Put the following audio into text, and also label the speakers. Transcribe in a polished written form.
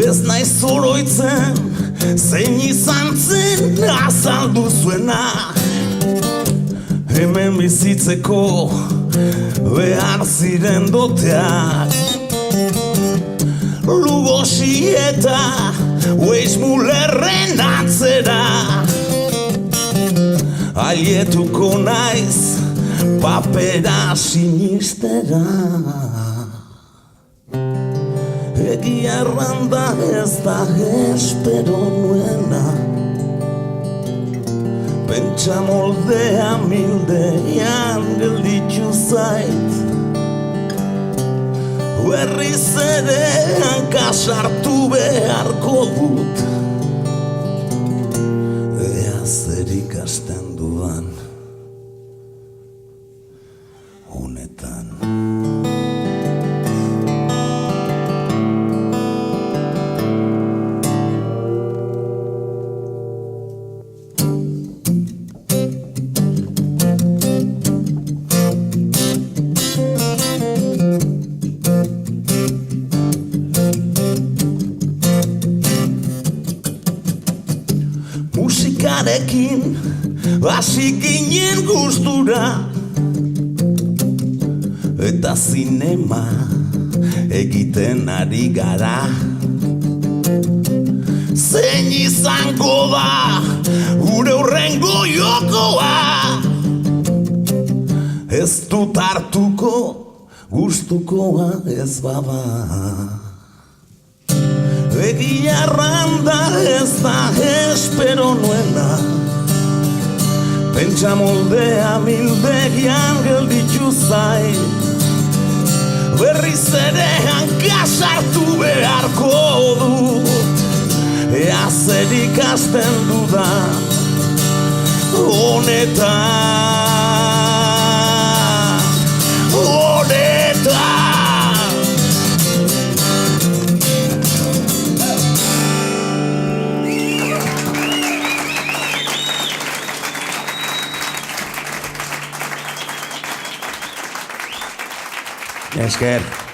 Speaker 1: Ez naiz oroitzen, zein izan zen azaldu zuena. Hemen bizitzeko behar ziren doteak. Lugosi eta Weissmullerren atzera. Aietuko naiz papera sinistera. Egia erranda ez da espero nuena. Pentsa moldea mildean gelditu zait. Berriz ere hanka sartu beharko dut. Ea zer ikasten dudan honetan. Musikarekin hasi ginen gustura, eta zinema egiten ari gara. Zein izango da gure hurrengo jokoa? Ez dut hartuko gustukoa ez bada. Egia erranda ez da espero nuena. Pentsa moldea mildegian gelditu zait. Berriz ere hanka sartu beharko dut. Ea zer ikasten dudan honetan. Esker.